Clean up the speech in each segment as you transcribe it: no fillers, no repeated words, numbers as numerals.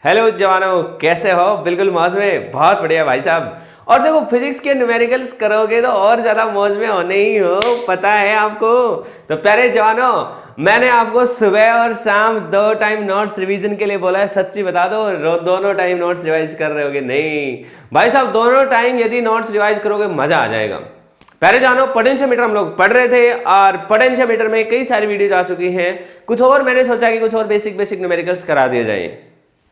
Hello जवानों, कैसे हो? बिल्कुल मौज में, बहुत बढ़िया भाई साहब। और देखो, फिजिक्स के न्यूमेरिकल्स करोगे तो और ज्यादा मौज में होने ही हो, पता है आपको। तो प्यारे जवानों, मैंने आपको सुबह और शाम 2 टाइम नोट्स रिवीजन के लिए बोला है। सच्ची बता दो, दोनों टाइम नोट्स रिवाइज कर रहे होगे? नहीं भाई साहब, दोनों टाइम यदि नोट्स रिवाइज करोगे मजा आ जाएगा। पहले जानो, पोटेंशियोमीटर हम लोग पढ़ रहे थे और पोटेंशियोमीटर में कई सारी वीडियोज आ चुकी हैं। कुछ और मैंने सोचा कि कुछ और बेसिक न्यूमेरिकल्स करा दिए जाए,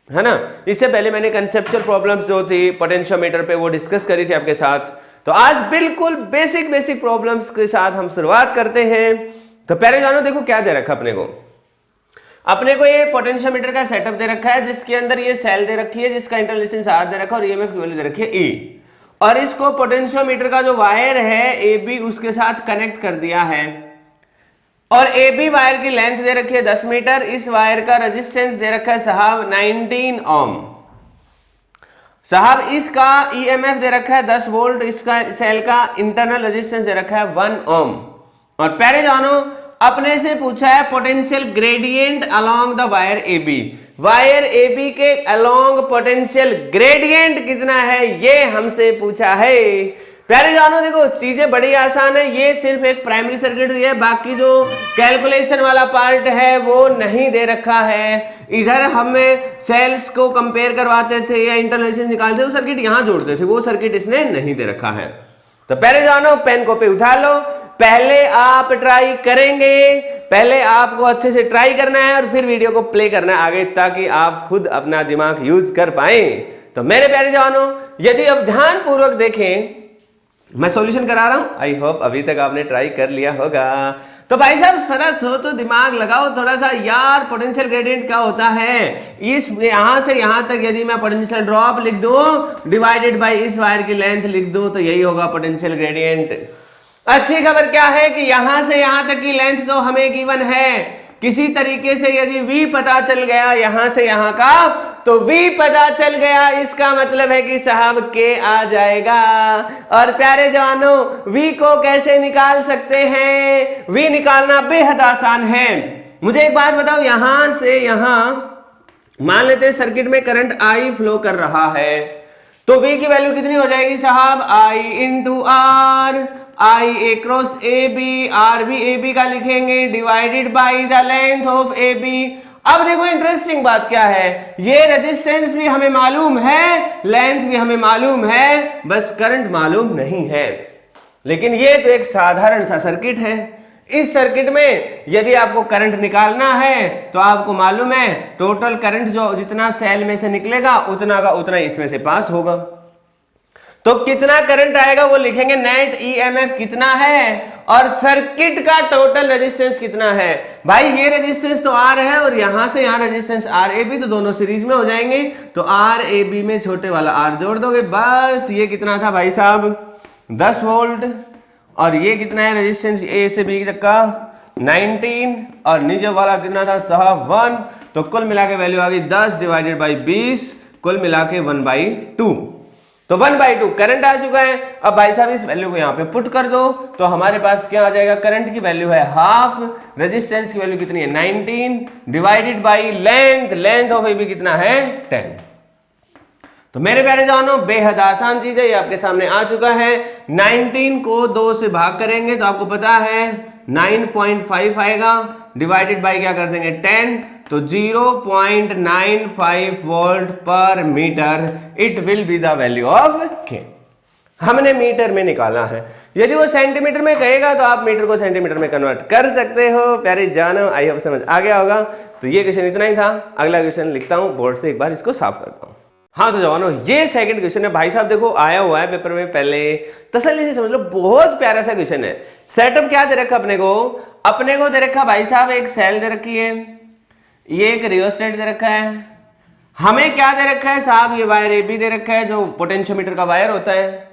है ना। इससे पहले मैंने कंसेप्चुअल प्रॉब्लम्स जो थी पोटेंशियोमीटर पे वो डिस्कस करी थी आपके साथ। तो आज बिल्कुल बेसिक प्रॉब्लम्स के साथ हम शुरुआत करते हैं। तो पहले जानो, देखो क्या दे रखा अपने को ये पोटेंशियोमीटर का सेटअप दे रखा है, जिसके अंदर ये सेल दे रखी है, जिसका इंटर रेजिस्टेंस R दे रखा है और ईएमएफ की वैल्यू दे रखी है E। और इसको पोटेंशियोमीटर का जो वायर है AB, उसके साथ कनेक्ट कर दिया है। और AB वायर की लेंथ दे रखी है 10 मीटर। इस वायर का रेजिस्टेंस दे रखा है साहब 19 ओम। साहब इसका EMF दे रखा है 10 वोल्ट। इसका सेल का इंटरनल रेजिस्टेंस दे रखा है 1 ओम। और पहले जानो, अपने से पूछा है potential gradient along the wire AB। Wire AB के अलोंग पोटेंशियल ग्रेडियंट कितना है, ये हमसे पूछा है। प्यारे जानो, देखो चीजें बड़ी आसान है। ये सिर्फ एक प्राइमरी सर्किट है, बाकी जो कैलकुलेशन वाला पार्ट है वो नहीं दे रखा है। इधर हमें सेल्स को कंपेयर करवाते थे या इंटरनेशनल निकालते थे, वो सर्किट यहाँ जोड़ते थे, वो सर्किट इसने नहीं दे रखा है। तो पहले जानो, पेन कॉपी उठा लो। पहले आप ट्राई करेंगे, पहले आपको अच्छे से ट्राई करना है और फिर वीडियो को प्ले करना है आगे, ताकि आप खुद अपना दिमाग यूज कर पाए। तो मेरे प्यारे जवानों, यदि आप ध्यान पूर्वक देखें, मैं सॉल्यूशन करा रहा हूं। आई होप अभी तक आपने ट्राई कर लिया होगा। तो भाई साहब, सरस हो तो दिमाग लगाओ थोड़ा सा यार। पोटेंशियल ग्रेडियंट क्या होता है? इस यहां से यहां तक यदि मैं पोटेंशियल ड्रॉप लिख दूं डिवाइडेड बाय इस वायर की लेंथ लिख दूं, तो यही होगा पोटेंशियल ग्रेडियंट। अच्छी खबर क्या है कि यहां से यहां तक की लेंथ तो हमें गिवन है। किसी तरीके से यदि V पता चल गया यहां से यहां का, तो V पता चल गया, इसका मतलब है कि साहब K आ जाएगा। और प्यारे जवानों, V को कैसे निकाल सकते हैं? V निकालना बेहद आसान है। मुझे एक बात बताओ, यहां से यहां मान लेते हैं सर्किट में करंट I फ्लो कर रहा है, तो V की वैल्यू कितनी हो जाएगी साहब? I into R। I across AB, R भी AB का लिखेंगे, divided by the length of AB। अब देखो इंटरेस्टिंग बात क्या है, ये रेजिस्टेंस भी हमें मालूम है, लेंथ भी हमें मालूम है, बस करंट मालूम नहीं है। लेकिन ये तो एक साधारण सा सर्किट है। इस सर्किट में यदि आपको करंट निकालना है तो आपको मालूम है टोटल करंट जो जितना सेल में से निकलेगा उतना का उतना इसमें से पास होगा। तो कितना करंट आएगा वो लिखेंगे, नेट ईएमएफ कितना है और सर्किट का टोटल रेजिस्टेंस कितना है। भाई ये रेजिस्टेंस तो आर है और यहां से यहां रेजिस्टेंस आर ए बी, तो दोनों सीरीज में हो जाएंगे। तो आर ए बी में छोटे वाला आर जोड़ दोगे, बस। ये कितना था भाई साहब? 10 वोल्ट। और ये कितना है रेजिस्टेंस ए से बी तक का? 19। और नीचे वाला कितना था साहब? 1। तो कुल मिला के वैल्यू आ गई 10 डिवाइडेड बाई 20, कुल मिला के 1/2। तो 1/2 करंट आ चुका है। अब भाई साहब इस वैल्यू को यहाँ पे पुट कर दो, तो हमारे पास क्या आ जाएगा? करंट की वैल्यू है हाफ, रेजिस्टेंस की वैल्यू कितनी है? 19 divided by length of AB कितना है? 10। तो मेरे प्यारे जवानों, बेहद आसान चीज है, ये आपके सामने आ चुका है। 19 को 2 से भाग करेंगे तो आपको पता है 9.5 आएगा, डिवाइडेड बाई क्या कर देंगे? 10। तो 0.95 वोल्ट पर metre it will be the value of K। हमने मीटर में निकाला है। यदि वो सेंटीमीटर में कहेगा तो आप मीटर को सेंटीमीटर में कन्वर्ट कर सकते हो। प्यारे जानो, आई होप समझ आ गया होगा। तो ये क्वेश्चन इतना ही था। अगला क्वेश्चन लिखता हूं बोर्ड से, एक बार इसको साफ करता हूं। हाँ तो जवानों, ये सेकंड क्वेश्चन है भाई साहब, देखो आया हुआ है पेपर में, पहले तसल्ली से समझ लो। बहुत प्यारा सा क्वेश्चन है। सेटअप क्या दे रखा अपने को दे रखा भाई साहब, एक सेल दे रखी है, ये एक रियोस्टेट दे रखा है। हमें क्या दे रखा है साहब? ये वायर AB दे रखा है, जो पोटेंशियोमीटर का वायर होता है।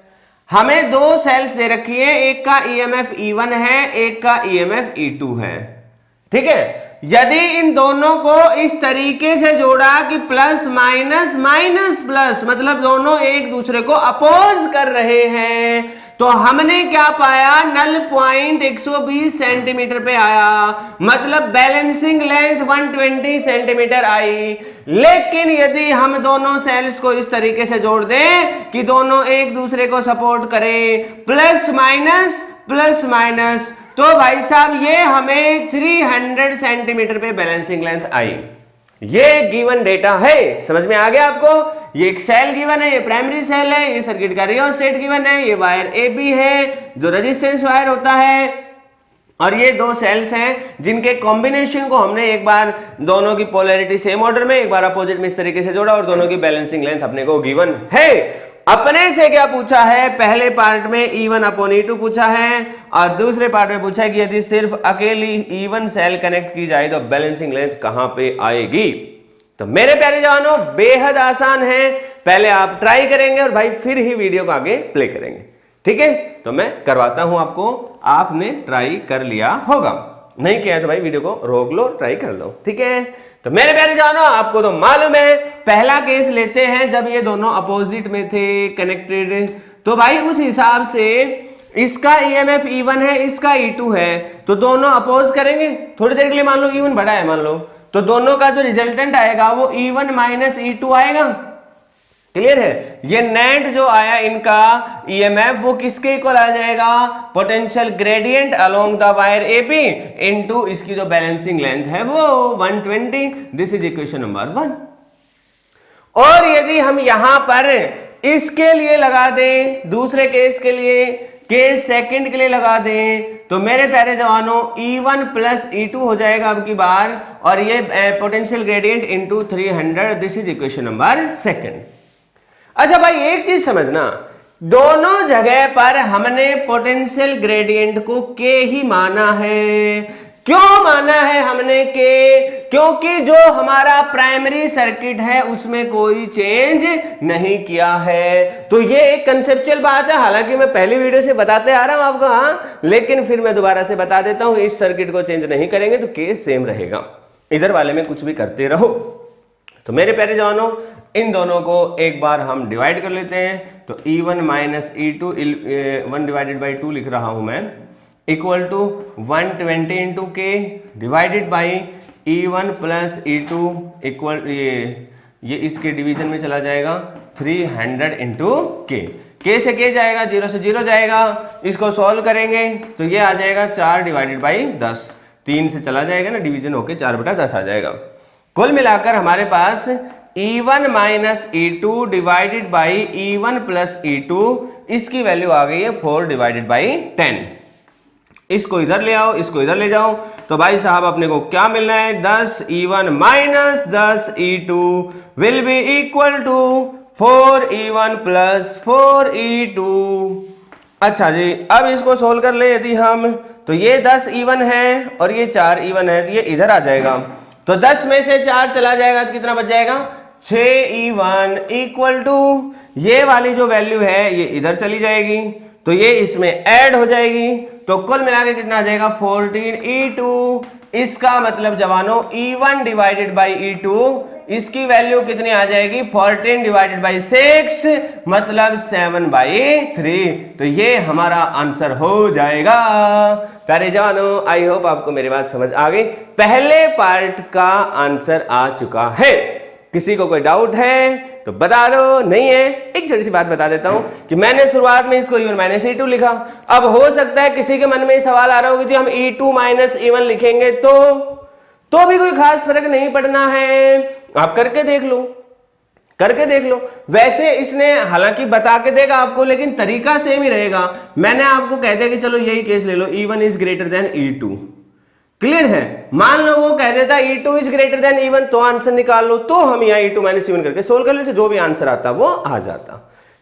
हमें 2 सेल्स दे रखी है, एक का EMF E1 है, एक का EMF E2 है। ठीक है, यदि इन दोनों को इस तरीके से जोड़ा कि प्लस माइनस माइनस प्लस, मतलब दोनों एक दूसरे को अपोज कर रहे हैं, तो हमने क्या पाया, नल पॉइंट 120 सेंटीमीटर पे आया, मतलब बैलेंसिंग लेंथ 120 सेंटीमीटर आई। लेकिन यदि हम दोनों सेल्स को इस तरीके से जोड़ दें कि दोनों एक दूसरे को सपोर्ट करें, प्लस माइनस, तो भाई साहब ये हमें 300 सेंटीमीटर पे बैलेंसिंग लेंथ आई। ये गिवन डेटा है, समझ में आ गया आपको। ये एक सेल गिवन है, ये प्राइमरी सेल है, ये सर्किट का रियोस्टेट गिवन है, ये वायर ए बी है जो रेजिस्टेंस वायर होता है, और ये दो सेल्स हैं जिनके कॉम्बिनेशन को हमने एक बार दोनों की पोलैरिटी सेम ऑर्डर में, एक बार अपोजिट में इस तरीके से जोड़ा और दोनों की बैलेंसिंग लेंथ अपने को गिवन है। अपने से क्या पूछा है, पहले पार्ट में E1 अपॉन E2 पूछा है, और दूसरे पार्ट में पूछा है कि यदि सिर्फ अकेली E1 सेल कनेक्ट की जाए तो बैलेंसिंग लेंथ कहां पे आएगी। तो मेरे प्यारे जवानों, बेहद आसान है, पहले आप ट्राई करेंगे और भाई फिर ही वीडियो को आगे प्ले करेंगे, ठीक है। तो मैं करवाता हूं आपको, आपने ट्राई कर लिया होगा, नहीं किया तो भाई वीडियो को रोक लो, ट्राई कर लो, ठीक है। तो मेरे प्यारे जानो, आपको तो मालूम है, पहला केस लेते हैं जब ये दोनों अपोजिट में थे कनेक्टेड, तो भाई उस हिसाब से इसका EMF E1 है, इसका E2 है, तो दोनों अपोज करेंगे। थोड़ी देर के लिए मान लो E1 बड़ा है मान लो, तो दोनों का जो रिजल्टेंट आएगा वो E1 माइनस E2 आएगा। क्लियर है। ये नेट जो आया इनका EMF वो किसके इक्वल आ जाएगा, potential gradient along the wire AB into इसकी जो बैलेंसिंग लेंथ है वो 120। This is equation number 1। और यदि हम यहां पर इसके लिए लगा दें, दूसरे केस के लिए, केस सेकंड के लिए लगा दें, तो मेरे प्यारे जवानों E1 प्लस E2 हो जाएगा अब की बार, और ये potential gradient into 300। This is equation number 2। अच्छा भाई एक चीज समझना, दोनों जगह पर हमने पोटेंशियल ग्रेडियंट को के ही माना है। क्यों माना है हमने के? क्योंकि जो हमारा प्राइमरी सर्किट है उसमें कोई चेंज नहीं किया है। तो ये एक कंसेप्चुअल बात है, हालांकि मैं पहली वीडियो से बताते आ रहा हूं आपको, हाँ, लेकिन फिर मैं दोबारा से बता देता हूं, इस सर्किट को चेंज नहीं करेंगे तो केस सेम रहेगा, इधर वाले में कुछ भी करते रहो। तो मेरे प्यारे जवानों, इन दोनों को एक बार हम डिवाइड कर लेते हैं। तो E1 minus E2 1 divided by 2 लिख रहा हूं मैं, इक्वल टू 120 इंटू के divided by E1 plus E2 equal, ये इसके डिवीजन में चला जाएगा 300 इंटू के से के जाएगा, 0 से 0 जाएगा, इसको सॉल्व करेंगे तो ये आ जाएगा 4 डिवाइडेड बाई 10, 3 से चला जाएगा ना डिवीजन होके 4/10 आ जाएगा। कुल मिलाकर हमारे पास E1 minus E2 divided by E1 plus E2, इसकी वैल्यू आ गई है 4 डिवाइडेड बाई 10। इसको इधर ले आओ, इसको इधर ले जाओ, तो भाई साहब अपने को क्या मिलना है, 10 E1 minus 10 E2 will be equal to 4 E1 plus 4 E2। अच्छा जी, अब इसको सोल्व कर ले यदि हम, तो ये 10 E1 है और ये 4 E1 है, तो ये इधर आ जाएगा, तो 10 में से 4 चला जाएगा तो कितना बच जाएगा, 6 E1 इक्वल टू, ये वाली जो वैल्यू है ये इधर चली जाएगी, तो ये इसमें ऐड हो जाएगी, तो कुल मिला के कितना आ जाएगा 14 E2। इसका मतलब जवानों E1 डिवाइडेड बाई E2, इसकी वैल्यू कितनी आ जाएगी, 14 डिवाइडेड बाई 6, मतलब 7/3। तो ये हमारा आंसर हो जाएगा। प्यारे जवानों, आई होप आपको मेरी बात समझ आ गई। पहले पार्ट का आंसर आ चुका है। किसी को कोई डाउट है तो बता दो, नहीं है एक छोटी सी बात बता देता हूं कि मैंने शुरुआत में इसको E1 माइनस E2 लिखा। अब हो सकता है किसी के मन में सवाल आ रहा हो कि जी हम E2 माइनस E1 लिखेंगे तो भी कोई खास फर्क नहीं पड़ना है, आप करके देख लो, करके देख लो। वैसे इसने हालांकि बता के देगा आपको, लेकिन तरीका सेम ही रहेगा। मैंने आपको कह दिया कि चलो यही केस ले लो, E1 is greater than E2, clear है। मान लो वो कह देता E2 is greater than E1, तो आंसर निकाल लो, तो हम यहाँ E2 माइनस E1 करके सोल्व कर लेते, जो भी आंसर आता वो आ जाता।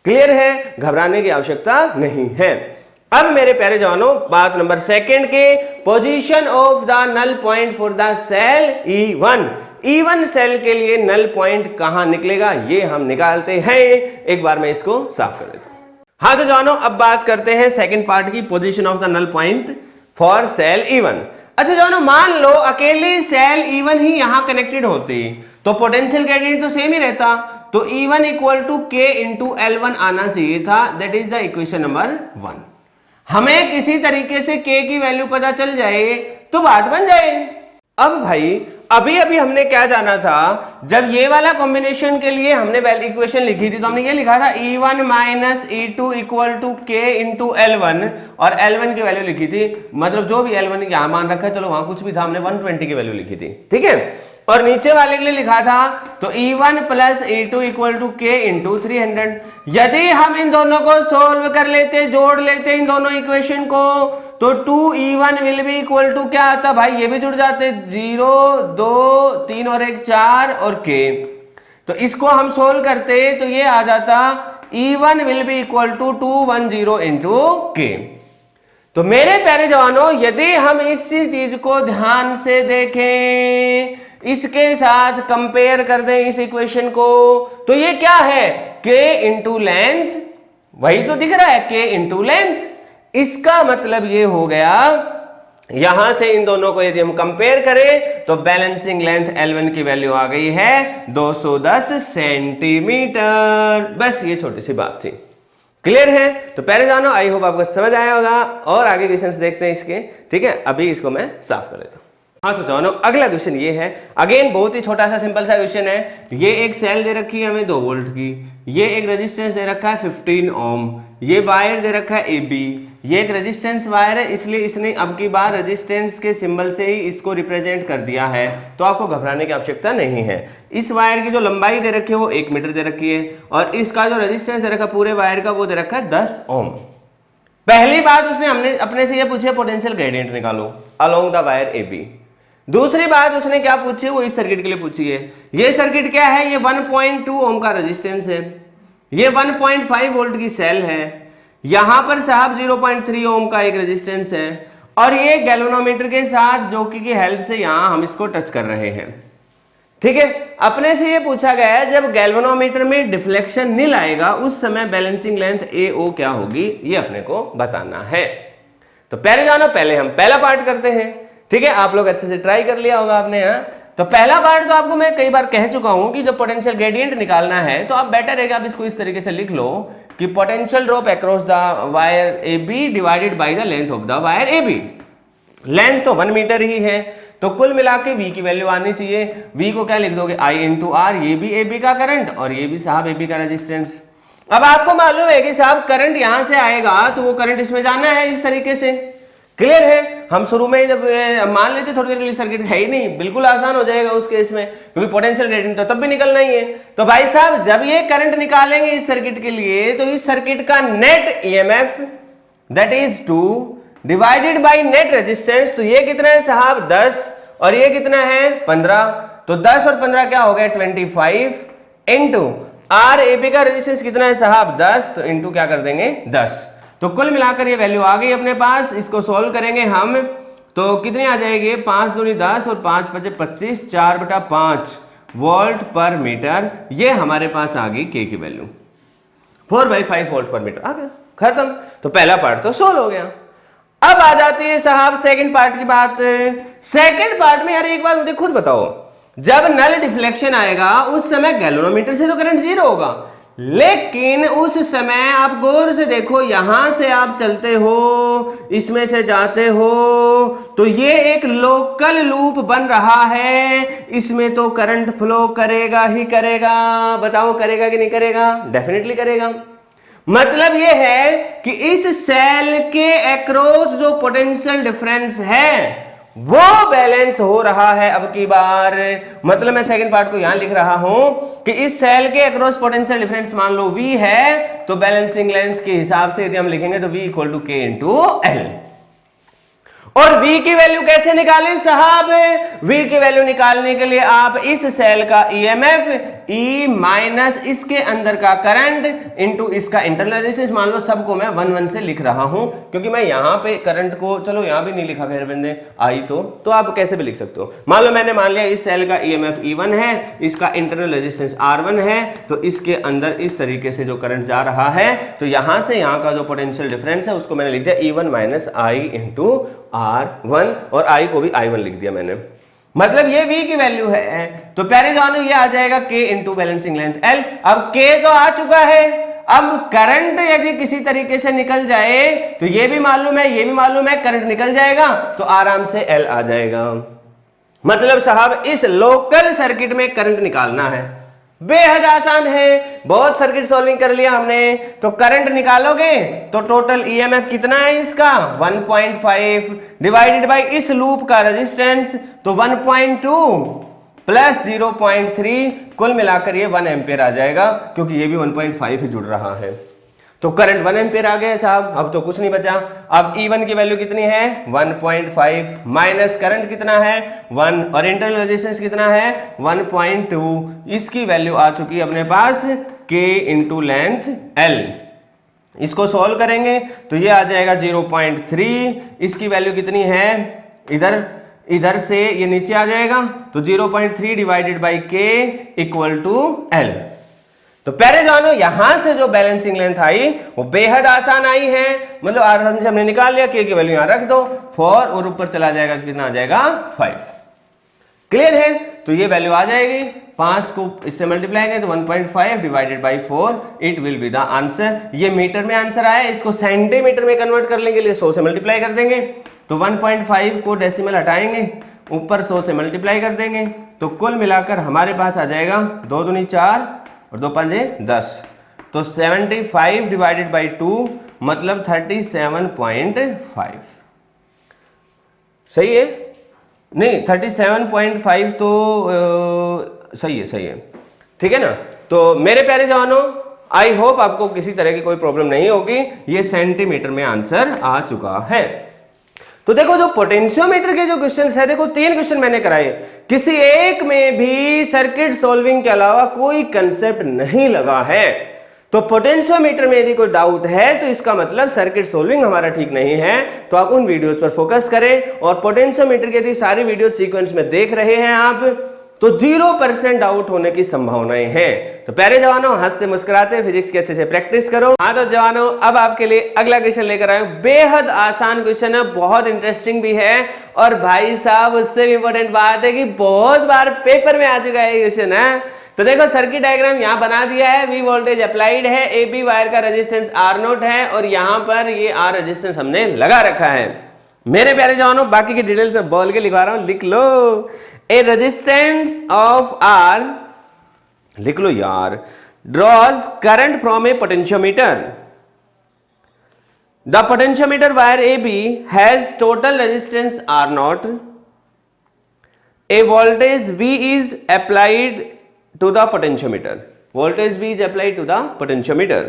क्लियर है, घबराने की आवश्यकता नहीं है। अब मेरे प्यारे जवानों, बात नंबर 2 के, position of the null point for the cell E1। E1 cell के लिए नल पॉइंट कहां निकलेगा ये हम निकालते हैं। एक बार मैं इसको साफ कर देता हूं। हाँ तो जवानों, अब बात करते हैं सेकंड पार्ट की, position of the null point for cell E1। अच्छा जवानों, मान लो अकेली सेल E1 ही यहां कनेक्टेड होती तो पोटेंशियल ग्रेडियंट तो सेम ही रहता, तो E1 equal to K into L1 आना चाहिए था। That is the equation number 1। हमें किसी तरीके से k की वैल्यू पता चल जाए तो बात बन जाए। अब भाई अभी अभी हमने क्या जाना था, जब ये वाला कॉम्बिनेशन के लिए हमने इक्वेशन लिखी थी तो हमने ये लिखा था E1 minus E2 equal to K into L1 और L1 की वैल्यू लिखी थी, मतलब जो भी L1 यहां मान रखा है, चलो वहां कुछ भी था, हमने 120 की वैल्यू लिखी थी, ठीक है। और नीचे वाले के लिए लिखा था तो E1 plus E2 equal to K into 300। यदि हम इन दोनों को सोल्व कर लेते, जोड़ लेते इन दोनों इक्वेशन को, तो 2E1 will be equal to क्या आता भाई, ये भी जुड़ जाते 0 2 3 और 1 4 और K। तो इसको हम सोल्व करते तो ये आ जाता E1 will be equal to 210 into K। तो मेरे प्यारे जवानों, यदि हम इस चीज को ध्यान से देखें, इसके साथ कंपेयर कर दें इस इक्वेशन को, तो ये क्या है, k इंटू लेंथ, वही तो दिख रहा है k इंटू लेंथ। इसका मतलब ये हो गया, यहां से इन दोनों को यदि हम कंपेयर करें तो बैलेंसिंग लेंथ L1 की वैल्यू आ गई है 210 सेंटीमीटर। बस ये छोटी सी बात थी, क्लियर है। तो पहले जानो, आई होप आपको समझ आया होगा, और आगे क्वेश्चंस देखते हैं इसके, ठीक है। अभी इसको मैं साफ कर लेता हूं। हाँ तो जानो, अगला क्वेश्चन ये है, अगेन बहुत ही छोटा सा सिंपल सा क्वेश्चन है। ये एक सेल दे रखी है हमें 2 वोल्ट की, ये एक रेजिस्टेंस दे रखा है 15 ओम, ये वायर दे रखा है AB, ये एक रेजिस्टेंस वायर है, इसलिए इसने अब की बार रेजिस्टेंस के सिंबल से ही इसको रिप्रेजेंट कर दिया है, तो आपको घबराने की आवश्यकता नहीं है। इस वायर की जो लंबाई दे रखी है वो 1 मीटर दे रखी है, और इसका जो रेजिस्टेंस दे रखा है पूरे वायर का वो दे रखा है 10 ओम। पहली बात उसने हमने अपने से ये पूछे पोटेंशियल ग्रेडियंट निकालो अलोंग द वायर AB। दूसरी बात उसने क्या पूछी, वो इस सर्किट के लिए पूछी है। ये सर्किट क्या है, ये 1.2 ओम का रेजिस्टेंस है, ये 1.5 वोल्ट की सेल है, यहां पर साहब 0.3 ओम का एक रेजिस्टेंस है, और ये गैल्वेनोमीटर के साथ जॉकी की हेल्प से यहां हम इसको टच कर रहे हैं, ठीक है। अपने से ये पूछा गया है जब गैल्वेनोमीटर में डिफ्लेक्शन नील आएगा उस समय बैलेंसिंग लेंथ AO क्या होगी, ये अपने को बताना है। तो पहले जानो, पहले हम पहला पार्ट करते हैं, ठीक है। आप लोग अच्छे से ट्राई कर लिया होगा आपने, यहाँ तो पहला पार्ट तो आपको मैं कई बार कह चुका हूं कि जब पोटेंशियल ग्रेडियंट निकालना है तो आप बेटर रहेगा आप इसको इस तरीके से लिख लो कि potential drop across the wire AB divided by the length of the wire AB। Length तो 1 मीटर ही है, तो कुल मिला के V की वैल्यू आनी चाहिए। V को क्या लिख दोगे, I इंटू R, ये भी AB का करंट और ये भी साहब AB का रेजिस्टेंस। अब आपको मालूम है कि साहब करंट यहां से आएगा तो वो करंट इसमें जाना है इस तरीके से, क्लियर है। हम शुरू में जब मान लेते थोड़ी देर के लिए सर्किट है ही नहीं, बिल्कुल आसान हो जाएगा उस केस में, क्योंकि पोटेंशियल ग्रेडियंट तो तब भी निकलना ही है। तो भाई साहब जब ये करंट निकालेंगे इस सर्किट के लिए, तो इस सर्किट का net EMF that is 2 divided by net resistance, तो ये कितना है साहब 10 और ये कितना है 15, तो 10 और 15 क्या हो गया 25 इंटू RAB का रेजिस्टेंस कितना है साहब 10, तो इंटू क्या कर देंगे 10। तो कुल मिलाकर ये वैल्यू आ गई अपने पास। इसको सॉल्व करेंगे हम तो कितनी आ जाएगी, 5 दूनी 10 और 5 पचे 25, 4/5 वोल्ट पर मीटर। ये हमारे पास आ गई K की वैल्यू 4/5 वोल्ट पर मीटर, आ गया खत्म। तो पहला पार्ट तो सोल्व हो गया। अब आ जाती है साहब सेकंड पार्ट की बात। सेकंड पार्ट में यार एक बात मुझे खुद बताओ, जब नल डिफ्लेक्शन आएगा उस समय गैल्वेनोमीटर से तो करंट 0 होगा, लेकिन उस समय आप गौर से देखो, यहां से आप चलते हो, इसमें से जाते हो, तो ये एक लोकल लूप बन रहा है, इसमें तो करंट फ्लो करेगा ही करेगा। बताओ करेगा कि नहीं करेगा, डेफिनेटली करेगा। मतलब ये है कि इस सेल के अक्रॉस जो पोटेंशियल डिफरेंस है वो बैलेंस हो रहा है अब की बार। मतलब मैं सेकंड पार्ट को यहां लिख रहा हूं कि इस सेल के अक्रॉस पोटेंशियल डिफरेंस मान लो V है, तो बैलेंसिंग लेंथ के हिसाब से यदि हम लिखेंगे तो V equal to K into L। और V की वैल्यू कैसे निकालें साहब, V की वैल्यू निकालने के लिए आप इस सेल का EMF E माइनस इसके अंदर का करंट इंटू इसका इंटरनल रेजिस्टेंस, मान लो सबको मैं 1 से लिख रहा हूं, क्योंकि मैं यहां पे करंट को, चलो यहां भी नहीं लिखा खैर मैंने आई तो आप कैसे भी लिख सकते हो। मान लो मैंने मान लिया इस सेल का EMF E1 है, इसका इंटरनल रेजिस्टेंस R1 है, तो इसके अंदर इस तरीके से जो करंट जा रहा है, तो यहां से यहां का जो पोटेंशियल डिफरेंस है उसको मैंने लिख दिया E1 minus I into R1, और I को भी I1 लिख दिया मैंने। मतलब ये V की वैल्यू है। तो प्यारे जानो ये आ जाएगा K into balancing length L। अब K तो आ चुका है, अब करंट यदि किसी तरीके से निकल जाए तो ये भी मालूम है, ये भी मालूम है, करंट निकल जाएगा तो आराम से L आ जाएगा। मतलब साहब इस लोकल सर्किट में करंट निकालना है, बेहद आसान है। बहुत सर्किट सॉल्विंग कर लिया हमने। तो करंट निकालोगे तो टोटल ईएमएफ कितना है इसका 1.5 डिवाइडेड बाय इस लूप का रेजिस्टेंस तो 1.2 प्लस 0.3 कुल मिलाकर ये 1 एम्पियर आ जाएगा, क्योंकि ये भी 1.5 ही जुड़ रहा है। तो करंट 1 एम्पियर आ गया साहब। अब तो कुछ नहीं बचा। अब E1 की वैल्यू कितनी है 1.5 माइनस करंट कितना है 1 और इंटरनल रेजिस्टेंस कितना है 1.2। इसकी वैल्यू आ चुकी है अपने पास K इंटू लेंथ L। इसको सॉल्व करेंगे तो ये आ जाएगा 0.3। इसकी वैल्यू कितनी है इधर से ये नीचे आ जाएगा तो 0.3 divided by K equal to L। तो प्यारे जवानों यहां से जो बैलेंसिंग लेंथ आई वो बेहद आसान आई है। मतलब आसान से हमने निकाल लिया, K की वैल्यू यहां रख दो 4 और ऊपर चला जाएगा कितना आ जाएगा 5। क्लियर है? तो ये वैल्यू आ जाएगी 5 को इससे मल्टीप्लाई करें तो 1.5 divided by 4 it will be the answer. ये मीटर में आंसर आया, इसको सेंटीमीटर में कन्वर्ट कर लेंगे, लिए 100 से मल्टीप्लाई कर देंगे तो 1.5 को डेसिमल हटाएंगे, ऊपर 100 से मल्टीप्लाई कर देंगे तो कुल मिलाकर हमारे पास आ जाएगा 2 दूनी 4 और 2 पंजे 10 तो 75 डिवाइडेड बाई 2 मतलब 37.5। सही है? नहीं 37.5 तो सही है ठीक है ना। तो मेरे प्यारे जवानों आई होप आपको किसी तरह की कोई प्रॉब्लम नहीं होगी। ये सेंटीमीटर में आंसर आ चुका है। तो देखो जो पोटेंशियोमीटर के जो क्वेश्चंस है, देखो 3 क्वेश्चन मैंने कराए, किसी एक में भी सर्किट सॉल्विंग के अलावा कोई कंसेप्ट नहीं लगा है। तो पोटेंशियोमीटर में यदि कोई डाउट है तो इसका मतलब सर्किट सॉल्विंग हमारा ठीक नहीं है। तो आप उन वीडियोस पर फोकस करें और पोटेंशियोमीटर की यदि सारी वीडियो सीक्वेंस में देख रहे हैं आप तो 0% डाउट होने की संभावनाएं हैं। तो प्यारे जवानों हंसते मुस्कुराते फिजिक्स की अच्छे से प्रैक्टिस करो। हाँ तो जवानों अब आपके लिए अगला क्वेश्चन लेकर आए, बेहद आसान क्वेश्चन है, बहुत इंटरेस्टिंग भी है और भाई साहब उससे भी इंपॉर्टेंट बात है कि बहुत बार पेपर में आ चुका है क्वेश्चन है। तो देखो सर्किट डायग्राम यहाँ बना दिया है, V वोल्टेज अप्लाइड है, AB वायर का रेजिस्टेंस R0 है और यहाँ पर ये R रेजिस्टेंस हमने लगा रखा है। मेरे प्यारे जवानों बाकी की डिटेल्स में बोल के लिखवा रहा हूं, लिख लो। A resistance of R, लिख लो यार, draws current from a potentiometer. The potentiometer wire AB has total resistance R0. A voltage V is applied to the potentiometer. Voltage V is applied to the potentiometer.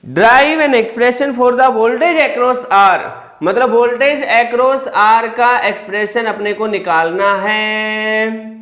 Derive an expression for the voltage across R. मतलब voltage across are का expression अपने को निकालना है।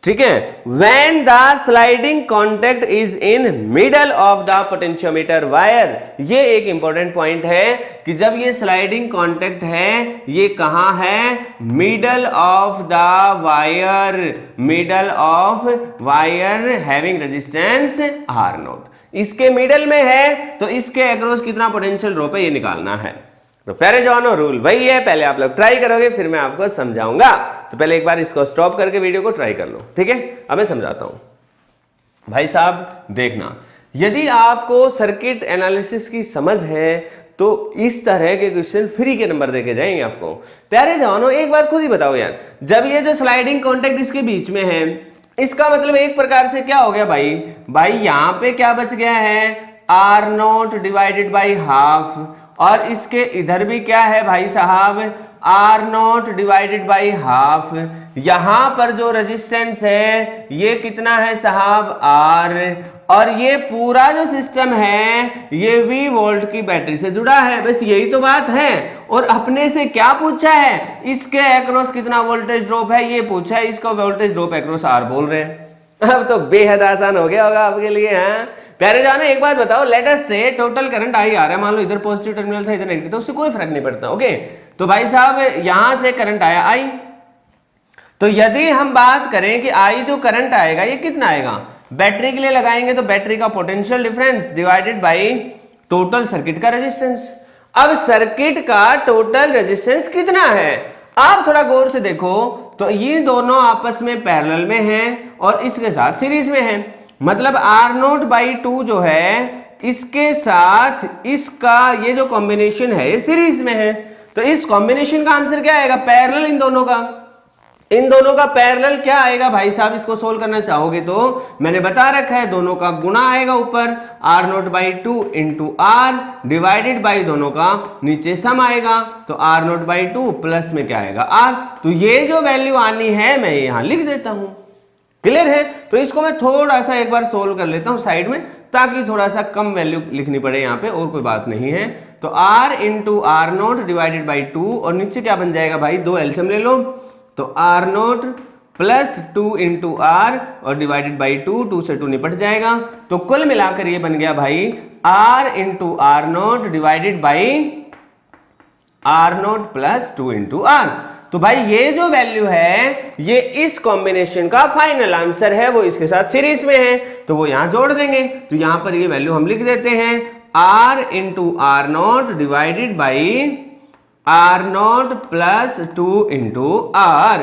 ठीक है, when the sliding contact is in middle of the potentiometer wire. ये एक इंपॉर्टेंट पॉइंट है कि जब ये स्लाइडिंग कॉन्टेक्ट है ये कहां है, middle of the wire, middle of wire having resistance R0, इसके मिडल में है तो इसके अक्रॉस कितना पोटेंशियल ड्रॉप है ये निकालना है। तो प्यारे जवानों रूल वही है, पहले आप लोग ट्राई करोगे फिर मैं आपको समझाऊंगा। तो पहले एक बार इसको स्टॉप करके वीडियो को ट्राई कर लो, ठीक है। अब मैं समझाता हूं। भाई साहब देखना, यदि आपको सर्किट एनालिसिस की समझ है तो इस तरह के क्वेश्चन फ्री के नंबर देके जाएंगे आपको। प्यारे जवानों एक बात खुद ही बताओ यार, जब ये जो स्लाइडिंग कॉन्टेक्ट इसके बीच में है इसका मतलब एक प्रकार से क्या हो गया भाई यहां पे क्या बच गया है R0 डिवाइडेड बाई हाफ और इसके इधर भी क्या है भाई साहब R0 डिवाइडेड बाई हाफ। यहां पर जो रेजिस्टेंस है ये कितना है साहब R, और ये पूरा जो सिस्टम है ये V वोल्ट की बैटरी से जुड़ा है, बस यही तो बात है। और अपने से क्या पूछा है, इसके अक्रॉस कितना वोल्टेज ड्रॉप है ये पूछा है, इसको वोल्टेज ड्रॉप अक्रॉस R बोल रहे हैं। अब तो बेहद आसान हो गया होगा आपके लिए। हाँ प्यारे जानो एक बात बताओ, लेट अस से टोटल करंट आई आ रहा है, मान लो इधर पॉजिटिव टर्मिनल था इधर नेगेटिव, तो उससे कोई फर्क नहीं पड़ता। ओके तो भाई साहब यहां से करंट आया आई, तो यदि हम बात करें कि आई जो करंट आएगा ये कितना आएगा, बैटरी के लिए लगाएंगे तो बैटरी का potential difference divided by total circuit का रेजिस्टेंस। अब सर्किट का टोटल रेजिस्टेंस कितना है, आप थोड़ा गौर से देखो तो ये दोनों आपस में पैरेलल में हैं और इसके साथ सीरीज में हैं। मतलब R0/2 जो है इसके साथ इसका ये जो कॉम्बिनेशन है ये सीरीज में है, तो इस कॉम्बिनेशन का आंसर क्या आएगा? पैरेलल इन दोनों का पैरेलल क्या आएगा भाई साहब? इसको सोल्व करना चाहोगे तो मैंने बता रखा है, दोनों का गुणा आएगा ऊपर R0/2 into R divided by दोनों का नीचे सम आएगा, तो R0/2 प्लस में क्या आएगा? R। तो ये जो वैल्यू आनी है मैं यहां लिख देता हूं। क्लियर है? तो इसको मैं थोड़ा सा एक बार सोल्व कर लेता हूं साइड में, ताकि थोड़ा सा कम वैल्यू लिखनी पड़े यहाँ पे, और कोई बात नहीं है। तो R into R0 divided by 2 और नीचे क्या बन जाएगा भाई? 2 एलसीएम ले लो, तो R0 प्लस 2 इंटू R और डिवाइडेड बाई 2 से 2 निपट जाएगा, तो कुल मिलाकर ये बन गया भाई R into R0 divided by R0 plus 2 into R। तो भाई ये जो वैल्यू है ये इस कॉम्बिनेशन का फाइनल आंसर है, वो इसके साथ सीरीज में है, तो वो यहां जोड़ देंगे। तो यहां पर ये वैल्यू हम लिख देते हैं R into R0 divided by R0 plus 2 into R।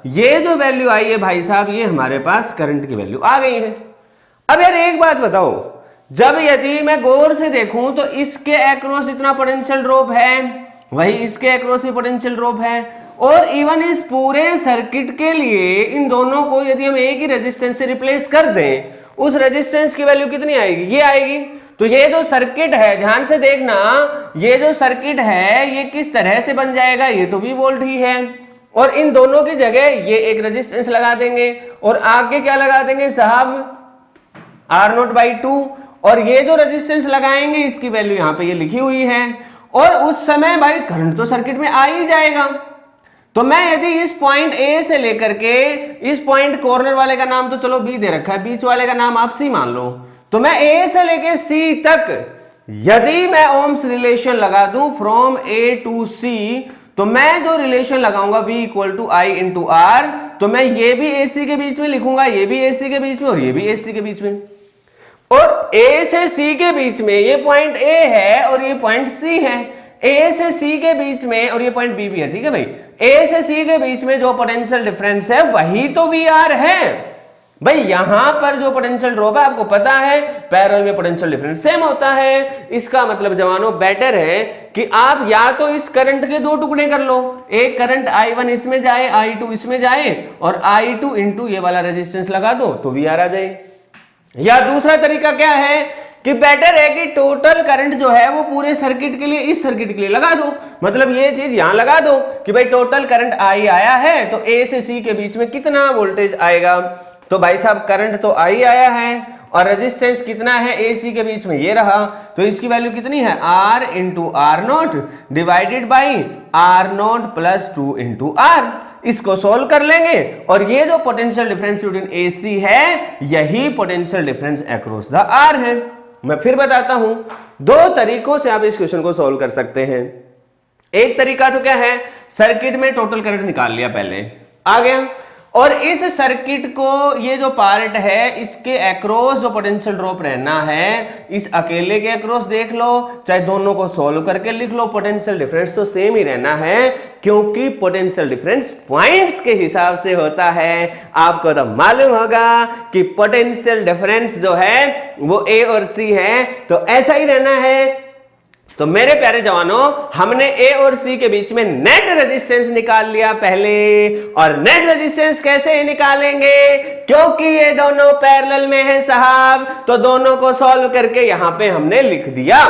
ये जो वैल्यू आई है भाई साहब ये हमारे पास करंट की वैल्यू आ गई है। अब यार एक बात बताओ, जब यदि मैं गौर से देखूं तो इसके अक्रॉस इतना पोटेंशियल ड्रॉप है, वही इसके अक्रॉस भी पोटेंशियल ड्रॉप है, और इवन इस पूरे सर्किट के लिए इन दोनों को यदि हम एक ही रेजिस्टेंस से रिप्लेस कर दें, उस रेजिस्टेंस की वैल्यू कितनी आएगी? ये आएगी। तो ये जो सर्किट है, ध्यान से देखना, ये जो सर्किट है ये किस तरह से बन जाएगा? ये तो V वोल्ट ही है, और इन दोनों की जगह ये एक रेजिस्टेंस लगा देंगे और आगे क्या लगा देंगे साहब? R0/2, और ये जो रेजिस्टेंस लगाएंगे इसकी वैल्यू यहाँ पे ये लिखी हुई है, और उस समय भाई करंट तो सर्किट में आ ही जाएगा। तो मैं यदि इस पॉइंट ए से लेकर के इस पॉइंट कॉर्नर वाले का नाम तो चलो बी दे रखा है, बीच वाले का नाम आप सी मान लो, तो मैं ए से लेकर सी तक यदि मैं ओम्स रिलेशन लगा दूं फ्रॉम ए टू सी, तो मैं जो रिलेशन लगाऊंगा V equal to I into R, तो मैं ये भी AC के बीच में लिखूंगा, ये भी AC के बीच में और ये भी AC के बीच में, और A से C के बीच में ये पॉइंट A है और ये पॉइंट C है, A से C के बीच में, और ये पॉइंट B भी है, ठीक है भाई। A से C के बीच में जो पोटेंशियल डिफरेंस है वही तो VR है भाई। यहां पर जो पोटेंशियल ड्रॉप है आपको पता है, पैरेलल में पोटेंशियल डिफरेंस सेम होता है। इसका मतलब जवानों बेटर है कि आप या तो इस करंट के दो टुकड़े कर लो, एक करंट I1 इसमें जाए, I2 इसमें जाए, और I2 इंटू ये वाला रेजिस्टेंस लगा दो तो VR आ जाए। या दूसरा तरीका क्या है कि बेटर है कि टोटल करंट जो है वो पूरे सर्किट के लिए, इस सर्किट के लिए लगा दो, मतलब ये चीज यहां लगा दो कि भाई टोटल करंट I आया है तो A से C के बीच में कितना वोल्टेज आएगा, तो भाई साहब करंट तो I आया है और रेजिस्टेंस कितना है AC के बीच में ये रहा, तो इसकी वैल्यू कितनी है? R into R0 divided by R0 plus 2 into R। इसको सोल्व कर लेंगे और ये जो पोटेंशियल डिफरेंस बिटवीन AC है यही potential difference across the R है। मैं फिर बताता हूं, दो तरीकों से आप इस क्वेश्चन को सोल्व कर सकते हैं। एक तरीका तो क्या है, सर्किट में टोटल करंट निकाल लिया पहले, आ गया, और इस सर्किट को ये जो पार्ट है इसके अक्रॉस जो पोटेंशियल ड्रॉप रहना है, इस अकेले के अक्रॉस देख लो, चाहे दोनों को सोल्व करके लिख लो, पोटेंशियल डिफरेंस तो सेम ही रहना है, क्योंकि पोटेंशियल डिफरेंस पॉइंट्स के हिसाब से होता है। आपको तो मालूम होगा कि पोटेंशियल डिफरेंस जो है वो A और C है, तो ऐसा ही रहना है। तो मेरे प्यारे जवानों, हमने A और C के बीच में नेट रेजिस्टेंस निकाल लिया पहले, और नेट रेजिस्टेंस कैसे निकालेंगे? क्योंकि ये दोनों पैरेलल में है साहब, तो दोनों को सॉल्व करके यहां पे हमने लिख दिया।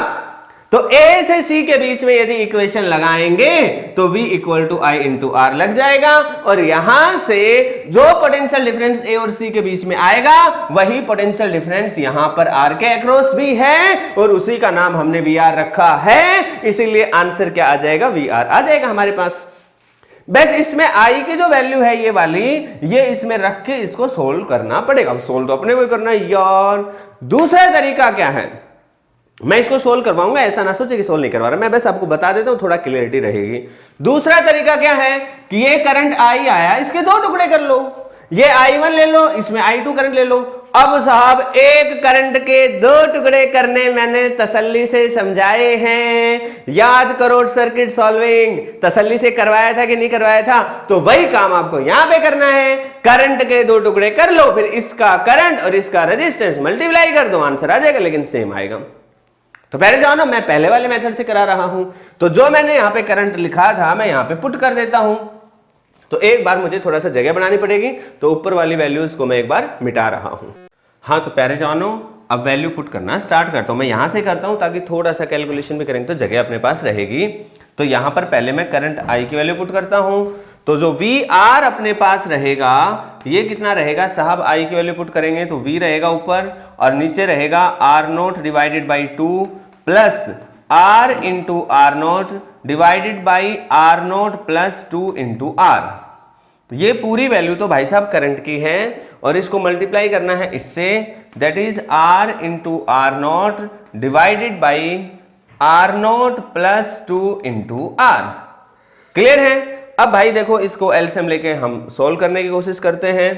तो A से C के बीच में यदि इक्वेशन लगाएंगे तो V equal to I into R लग जाएगा, और यहां से जो पोटेंशियल डिफरेंस A और C के बीच में आएगा वही पोटेंशियल डिफरेंस यहां पर R के अक्रॉस भी है, और उसी का नाम हमने VR रखा है, इसीलिए आंसर क्या आ जाएगा? VR आ जाएगा हमारे पास। बस इसमें I की जो वैल्यू है ये वाली, ये इसमें रख के इसको सोल्व करना पड़ेगा। सोल्व तो अपने को करना है यार। दूसरा तरीका क्या है, मैं इसको सोल्व करवाऊंगा, ऐसा ना सोचे कि सोल्व नहीं करवा रहा, मैं बस आपको बता देता हूं, थोड़ा क्लियरिटी रहेगी। दूसरा तरीका क्या है कि ये करंट I आया, इसके दो टुकड़े कर लो, ये I1 ले लो, इसमें I2 करंट ले लो, अब साहब एक करंट के दो टुकड़े करने मैंने तसल्ली से समझाए हैं। याद करो सर्किट सॉल्विंग तसल्ली से करवाया था कि नहीं करवाया था, तो वही काम आपको यहां पे करना है। करंट के दो टुकड़े कर लो, फिर इसका करंट और इसका रेजिस्टेंस मल्टीप्लाई कर दो, आंसर आ जाएगा, लेकिन सेम आएगा। तो पहले जाओ ना, मैं पहले वाले मेथड से करा रहा हूं, तो जो मैंने यहां पे करंट लिखा था मैं यहां पे पुट कर देता हूं। तो एक बार मुझे थोड़ा सा जगह बनानी पड़ेगी, तो ऊपर वाली वैल्यूज को मैं एक बार मिटा रहा हूं। हाँ, तो प्यारे जवानों अब वैल्यू पुट करना स्टार्ट करता हूं। मैं यहां से करता हूं ताकि थोड़ा सा कैलकुलेशन भी करेंगे तो जगह अपने पास रहेगी। तो यहां पर पहले मैं करंट आई की वैल्यू पुट करता हूं। तो जो वी आर अपने पास रहेगा ये कितना रहेगा साहब, आई की वैल्यू पुट करेंगे तो वी रहेगा ऊपर और नीचे रहेगा R naught divided by 2 plus R into R naught divided by R naught plus 2 into R. ये पूरी वैल्यू तो भाई साहब करंट की है और इसको मल्टीप्लाई करना है इससे, that is R into R naught divided by R naught plus 2 into R. Clear है? अब भाई देखो इसको एलसीएम लेके हम सोल्व करने की कोशिश करते हैं।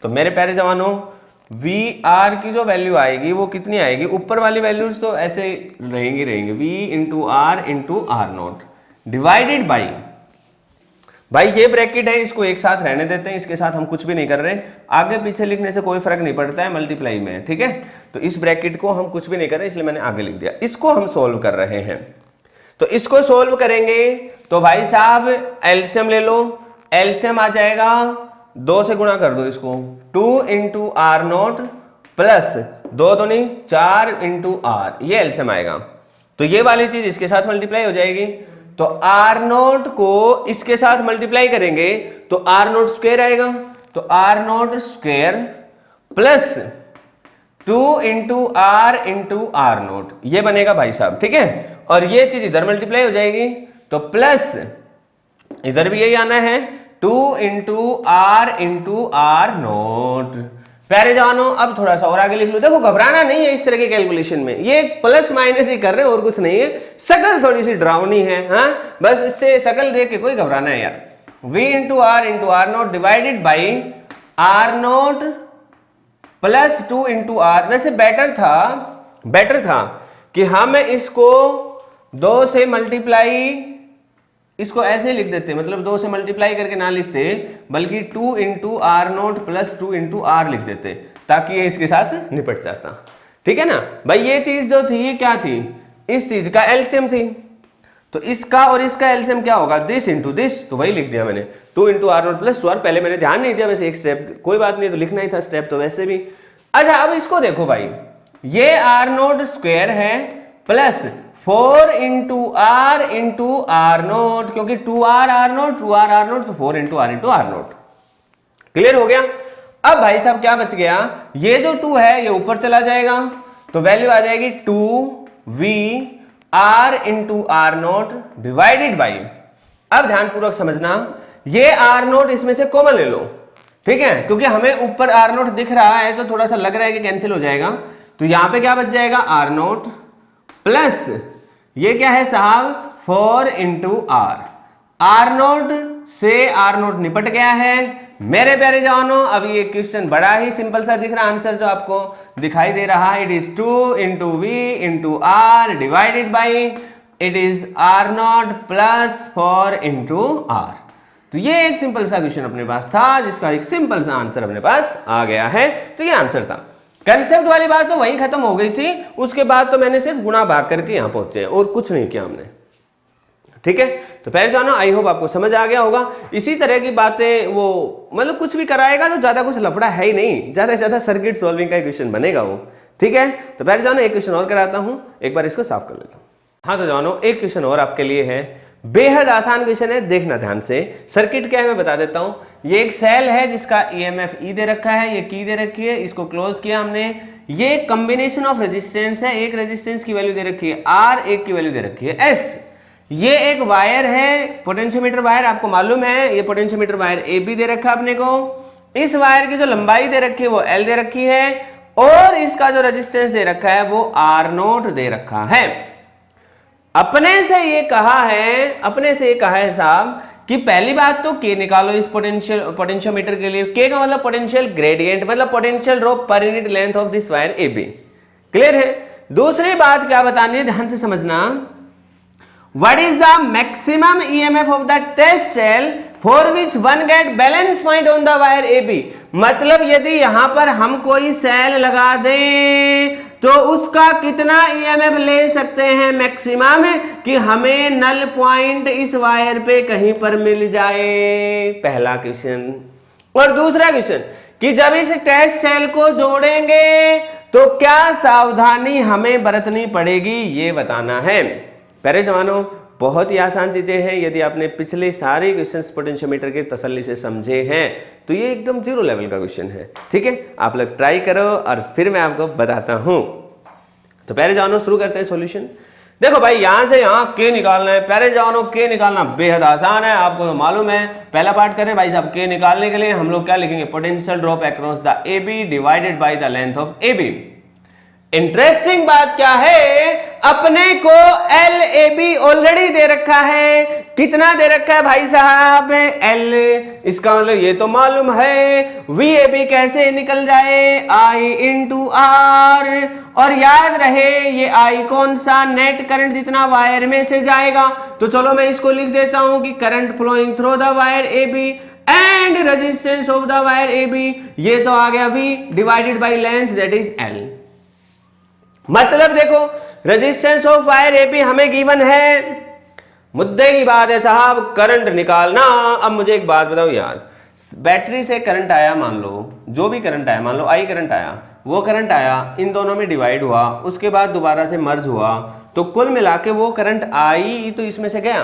तो मेरे प्यारे जवानों वी आर की जो वैल्यू आएगी वो कितनी आएगी, ऊपर वाली वैल्यूज तो ऐसे रहेंगी V into R naught divided by, भाई ये ब्रैकेट है इसको एक साथ रहने देते हैं, इसके साथ हम कुछ भी नहीं कर रहे, आगे पीछे लिखने से कोई फर्क नहीं पड़ता है मल्टीप्लाई में, ठीक है। तो इस ब्रैकेट को हम कुछ भी नहीं कर रहे इसलिए मैंने आगे लिख दिया। इसको हम सोल्व कर रहे हैं, तो इसको सोल्व करेंगे तो भाई साहब एलसीएम ले लो, एलसीएम आ जाएगा 2 से गुणा कर दो इसको, 2 इंटू आर नोट प्लस 2 तो नहीं 4 इंटू आर, ये एलसीएम आएगा। तो ये वाली चीज इसके साथ मल्टीप्लाई हो जाएगी, तो आर नोट को इसके साथ मल्टीप्लाई करेंगे तो आर नोट स्क्वायर आएगा, तो R naught square plus 2 into R naught, ये बनेगा भाई साहब, ठीक है। और ये चीज इधर मल्टीप्लाई हो जाएगी तो प्लस इधर भी यही आना है 2 इंटू आर नोट। प्यारे जवानों अब थोड़ा सा और आगे लिख लो, देखो घबराना नहीं है इस तरह के कैलकुलेशन में, ये प्लस माइनस ही कर रहे हैं और कुछ नहीं है, शकल थोड़ी सी डरावनी है, हाँ बस इससे शकल देख के कोई घबराना है यार। v into R naught divided by R naught plus 2 into R. वैसे बेटर था कि हम इसको 2 से मल्टीप्लाई, इसको ऐसे लिख देते, मतलब 2 से मल्टीप्लाई करके ना लिखते बल्कि 2 into R naught plus 2 into R लिख देते, ताकि ये इसके साथ निपट जाता, ठीक है ना भाई। ये चीज जो थी ये क्या थी, इस चीज का एलसीएम थी, तो इसका और इसका एलसीएम क्या होगा, दिस इंटू दिस, तो वही लिख दिया मैंने 2 into R naught plus 2 R. पहले मैंने ध्यान नहीं दिया, वैसे एक स्टेप कोई बात नहीं, तो लिखना ही था स्टेप तो वैसे भी। अच्छा अब इसको देखो भाई, ये आर नोट स्क्वायर है प्लस 4 इंटू आर नोट, क्योंकि 2r आर नोट तो 4 इंटू आर नोट। क्लियर हो गया? अब भाई साहब क्या बच गया, ये जो 2 है ये ऊपर चला जाएगा तो वैल्यू आ जाएगी 2v R into R naught divided by, अब ध्यानपूर्वक समझना, ये आर नोट इसमें से कॉमन ले लो, ठीक है, क्योंकि हमें ऊपर आर नोट दिख रहा है तो थोड़ा सा लग रहा है कि कैंसिल हो जाएगा। तो यहां पे क्या बच जाएगा, आर नोट प्लस ये क्या है साहब 4 इंटू आर नोट से आर नोट निपट गया है। मेरे प्यारे जवानों अब ये क्वेश्चन बड़ा ही सिंपल सा दिख रहा, आंसर जो आपको दिखाई दे रहा है, it is 2 into V into R divided by it is R naught plus 4 into R. तो ये एक सिंपल सा क्वेश्चन अपने पास था जिसका एक सिंपल सा आंसर अपने पास आ गया है। तो ये आंसर था, कंसेप्ट वाली बात तो वहीं खत्म हो गई थी, उसके बाद तो मैंने सिर्फ गुणा भाग करके यहां पहुंचे और कुछ नहीं किया हमने, ठीक है। तो पहले जानो आई होप आपको समझ आ गया होगा। इसी तरह की बातें वो मतलब कुछ भी कराएगा तो ज्यादा कुछ लफड़ा है ही नहीं, ज्यादा से ज्यादा सर्किट सॉल्विंग का क्वेश्चन बनेगा वो, ठीक है। तो पहले जानो एक क्वेश्चन और कराता हूं, एक बार इसको साफ कर लेता हूं। हाँ तो जानो एक क्वेश्चन और आपके लिए है, बेहद आसान क्वेश्चन है, देखना ध्यान से। सर्किट क्या है मैं बता देता हूं, ये एक सेल है जिसका ईएमएफ ई दे रखा है, ये की दे रखी है, इसको क्लोज किया हमने, ये कॉम्बिनेशन ऑफ रेजिस्टेंस है, एक रेजिस्टेंस की वैल्यू दे रखी है आर, एक की वैल्यू दे रखी है एस। ये एक वायर है, पोटेंशियोमीटर वायर, आपको मालूम है ये पोटेंशियोमीटर वायर ए बी दे रखा है अपने को। इस वायर की जो लंबाई दे रखी है वो एल दे रखी है और इसका जो रेजिस्टेंस दे रखा है वो आर नोट दे रखा है। अपने से ये कहा है साहब कि पहली बात तो के निकालो इस पोटेंशियोमीटर के लिए। के का मतलब पोटेंशियल ग्रेडियंट, मतलब potential drop per unit length of this wire A B. Clear है। दूसरी बात क्या बतानी है, ध्यान से समझना, what is the maximum EMF of the test cell for which one get balance point on the wire A B. मतलब यदि यहां पर हम कोई सेल लगा दें तो उसका कितना ईएमएफ ले सकते हैं मैक्सिमम, कि हमें नल पॉइंट इस वायर पे कहीं पर मिल जाए, पहला क्वेश्चन। और दूसरा क्वेश्चन कि जब इस टेस्ट सेल को जोड़ेंगे तो क्या सावधानी हमें बरतनी पड़ेगी, ये बताना है। प्यारे जवानों, बहुत ही आसान चीजें हैं। यदि आपने पिछले सारे क्वेश्चंस पोटेंशियोमीटर के तसल्ली से समझे हैं तो ये एकदम जीरो लेवल का क्वेश्चन है। ठीक है, आप लोग ट्राई करो और फिर मैं आपको बताता हूं। तो प्यारे जवानों शुरू करते हैं सॉल्यूशन। देखो भाई, यहां से यहां के निकालना है। प्यारे जवानों, के निकालना बेहद आसान है, आपको तो मालूम है। पहला पार्ट करें भाई साहब। के निकालने के लिए हम लोग क्या लिखेंगे, potential drop across the A B divided by the length of A B. Interesting बात क्या है, अपने को एल ए बी ऑलरेडी दे रखा है। कितना दे रखा है भाई साहब, एल। इसका मतलब ये तो मालूम है। वी ए बी कैसे निकल जाए, आई इंटू आर। और याद रहे ये आई कौन सा, नेट करंट जितना वायर में से जाएगा। तो चलो मैं इसको लिख देता हूं कि current flowing through the wire A B and resistance of the wire A B, ये तो आ गया V divided by length, that is L. मतलब देखो, resistance of wire A B हमें गिवन है। मुद्दे की बात है साहब, करंट निकालना। अब मुझे एक बात बताओ यार, बैटरी से करंट आया, मान लो जो भी करंट आया, मान लो आई करंट आया, वो करंट आया, इन दोनों में डिवाइड हुआ, उसके बाद दोबारा से मर्ज हुआ, तो कुल मिला के वो करंट आई तो इसमें से गया।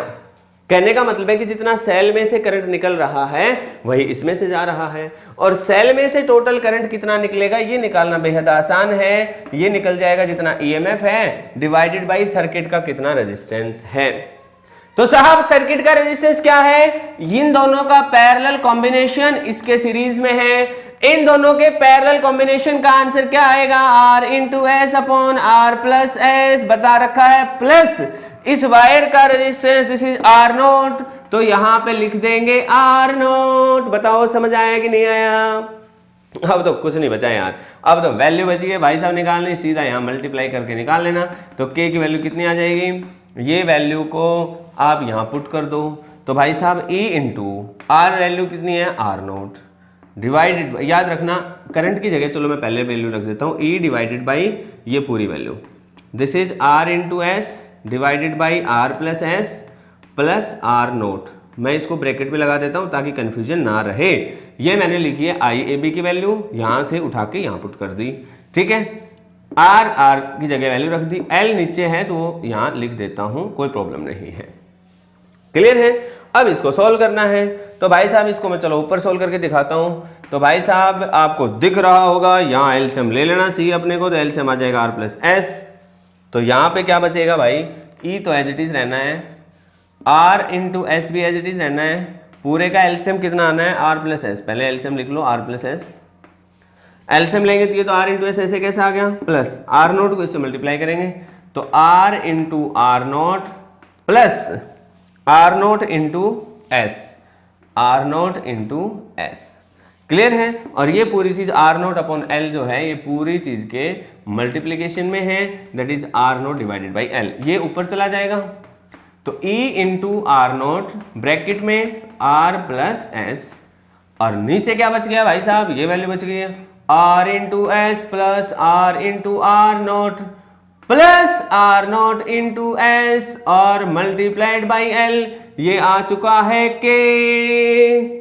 कहने का मतलब है कि जितना सेल में से करंट निकल रहा है वही इसमें से जा रहा है। और सेल में से टोटल करंट कितना निकलेगा ये निकालना बेहद आसान है। ये निकल जाएगा जितना ईएमएफ है डिवाइडेड बाई सर्किट का कितना रेजिस्टेंस है। तो साहब सर्किट का रेजिस्टेंस क्या है, इन दोनों का पैरेलल कॉम्बिनेशन इसके सीरीज में है। इन दोनों के पैरेलल कॉम्बिनेशन का आंसर क्या आएगा, R into S upon R plus S बता रखा है, प्लस इस वायर का resistance this is R naught, तो यहां पे लिख देंगे आर नोट। बताओ समझ आया कि नहीं आया। अब तो कुछ नहीं बचा यार, अब तो वैल्यू बची है भाई साहब निकालनी, सीधा यहां मल्टीप्लाई करके निकाल लेना। तो के की वैल्यू कितनी आ जाएगी, ये वैल्यू को आप यहां पुट कर दो। तो भाई साहब ई इंटू आर वैल्यू कितनी है, आर नोट डिवाइडेड, याद रखना करंट की जगह चलो मैं पहले वैल्यू रख देता हूं, ई डिवाइडेड बाई ये पूरी value, this is R into S divided by R plus S plus R naught. मैं इसको ब्रैकेट में लगा देता हूं ताकि कंफ्यूजन ना रहे। ये मैंने लिखी है आई ए बी की वैल्यू, यहां से उठा के यहां पुट कर दी। ठीक है, आर आर की जगह वैल्यू रख दी, एल नीचे है तो यहां लिख देता हूं, कोई प्रॉब्लम नहीं है। क्लियर है। अब इसको सॉल्व करना है। तो भाई साहब इसको मैं चलो ऊपर सॉल्व करके दिखाता हूं। तो भाई साहब आपको दिख रहा होगा यहाँ एलसीएम ले लेना चाहिए अपने को, तो एलसीएम आ जाएगा आर प्लस एस। तो यहाँ पे क्या बचेगा भाई, ई तो एज इट इज रहना है, आर इंटू एस भी एज इट इज रहना है, पूरे का एलसीएम कितना आना है आर प्लस एस। पहले एलसीएम लिख लो आर प्लस एस, एलसीएम लेंगे तो ये तो आर इंटू एस ऐसे कैसे आ गया, प्लस आर नोट को इससे मल्टीप्लाई करेंगे तो R into R naught plus R naught into S, R naught into S. Clear है। और ये पूरी चीज आर नोट अपॉन एल जो है ये पूरी चीज के मल्टीप्लीकेशन में है, that is R naught divided by L. ये ऊपर चला जाएगा तो E into R naught bracket में आर प्लस एस, और नीचे क्या बच गया भाई साहब, ये वैल्यू बच गई है R into S plus R into R naught plus R naught into S और मल्टीप्लाइड बाई एल, ये आ चुका है के।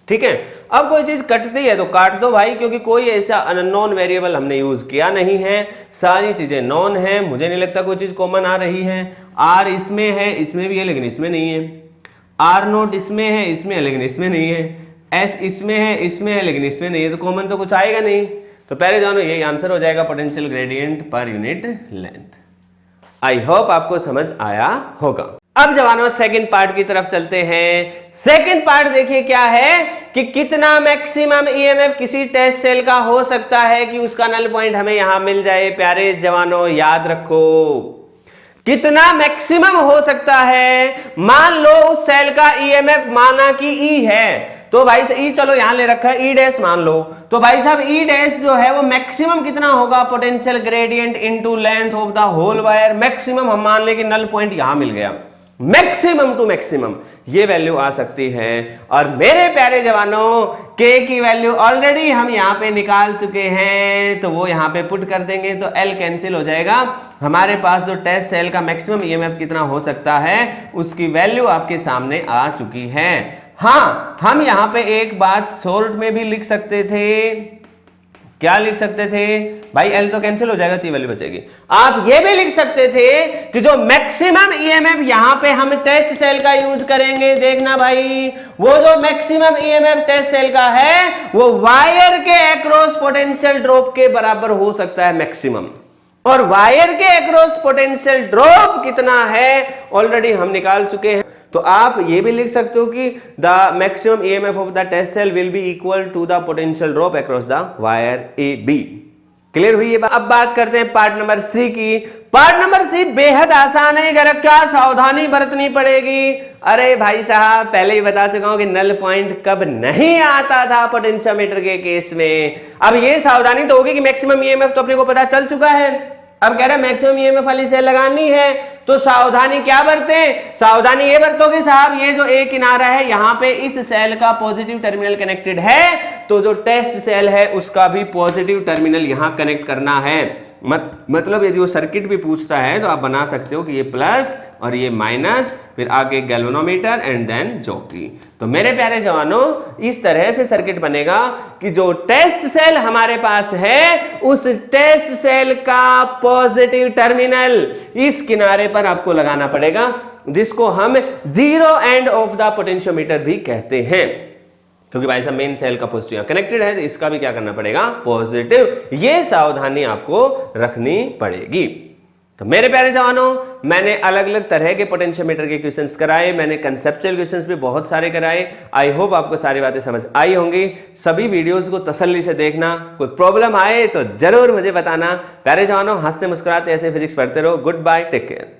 ठीक है। अब कोई चीज कटती है तो काट दो भाई, क्योंकि कोई ऐसा अननोन वेरिएबल हमने यूज किया नहीं है, सारी चीजें नॉन है। मुझे नहीं लगता कोई चीज कॉमन आ रही है। आर इसमें है, इसमें भी है लेकिन इसमें नहीं है, आर नोट इसमें है, इसमें है लेकिन इसमें नहीं है, एस इसमें है, इसमें है लेकिन इसमें नहीं है, तो कॉमन तो कुछ आएगा नहीं। तो पहले जानो यही आंसर हो जाएगा पोटेंशियल ग्रेडियंट पर यूनिट लेंथ। आई होप आपको समझ आया होगा। अब जवानों सेकंड पार्ट की तरफ चलते हैं। सेकंड पार्ट देखिए क्या है कि कितना मैक्सिमम ईएमएफ किसी टेस्ट सेल का हो सकता है कि उसका नल पॉइंट हमें यहां मिल जाए। प्यारे जवानों याद रखो, कितना मैक्सिमम हो सकता है। मान लो उस सेल का ईएमएफ माना कि ई है, तो भाई ई चलो यहां ले रखा है ई डैश मान लो, तो भाई साहब ई डैश जो है वो मैक्सिमम कितना होगा, potential gradient into length of the whole wire. Maximum हम मान ले कि नल पॉइंट यहां मिल गया, मैक्सिमम टू मैक्सिमम ये वैल्यू आ सकती है। और मेरे प्यारे जवानों के की वैल्यू ऑलरेडी हम यहां पे निकाल चुके हैं, तो वो यहां पे पुट कर देंगे तो एल कैंसिल हो जाएगा। हमारे पास जो टेस्ट सेल का मैक्सिमम ईएमएफ कितना हो सकता है उसकी वैल्यू आपके सामने आ चुकी है। हाँ, हम यहां पे एक बात शॉर्ट में भी लिख सकते थे, क्या लिख सकते थे भाई, एल तो कैंसिल हो जाएगा तो वैल्यू बचेगी। आप ये भी लिख सकते थे कि जो मैक्सिमम ईएमएफ यहां पे हम टेस्ट सेल का यूज करेंगे, देखना भाई, वो जो मैक्सिमम ईएमएफ टेस्ट सेल का है वो वायर के अक्रॉस पोटेंशियल ड्रॉप के बराबर हो सकता है मैक्सिमम। और वायर के अक्रॉस पोटेंशियल ड्रॉप कितना है ऑलरेडी हम निकाल चुके हैं। तो आप ये भी लिख सकते हो कि the maximum EMF of the test cell will be equal to the potential drop across the wire A B. Clear हुई है? अब बात करते हैं पार्ट नंबर सी की। पार्ट नंबर सी बेहद आसान है, अगर क्या सावधानी बरतनी पड़ेगी। अरे भाई साहब पहले ही बता चुका हूं कि नल पॉइंट कब नहीं आता था पोटेंशियोमीटर के केस में। अब ये सावधानी तो होगी कि मैक्सिमम ईएमएफ तो अपने को पता चल चुका है, अब कह रहे हैं मैक्सिमम ईएमएफ वाली सेल लगानी है, तो सावधानी क्या बरतें, सावधानी ये बरतोगे साहब, ये जो एक किनारा है यहां पे इस सेल का पॉजिटिव टर्मिनल कनेक्टेड है, तो जो टेस्ट सेल है उसका भी पॉजिटिव टर्मिनल यहां कनेक्ट करना है। मतलब यदि वो सर्किट भी पूछता है तो आप बना सकते हो कि ये प्लस और ये माइनस, फिर आगे गैल्वेनोमीटर एंड देन जॉकी। तो मेरे प्यारे जवानों इस तरह से सर्किट बनेगा कि जो टेस्ट सेल हमारे पास है उस टेस्ट सेल का पॉजिटिव टर्मिनल इस किनारे पर आपको लगाना पड़ेगा, जिसको हम zero end of the potentiometer भी कहते हैं, क्योंकि भाई साहब मेन सेल का पॉजिटिव कनेक्टेड है, तो इसका भी क्या करना पड़ेगा, पॉजिटिव। ये सावधानी आपको रखनी पड़ेगी। तो मेरे प्यारे जवानों मैंने अलग अलग तरह के पोटेंशियोमीटर के क्वेश्चंस कराए, मैंने कंसेप्चुअल क्वेश्चंस भी बहुत सारे कराए। आई होप आपको सारी बातें समझ आई होंगी। सभी वीडियोस को तसल्ली से देखना, कोई प्रॉब्लम आए तो जरूर मुझे बताना। प्यारे जवानों हंसते मुस्कुराते ऐसे फिजिक्स पढ़ते रहो। Goodbye, take care.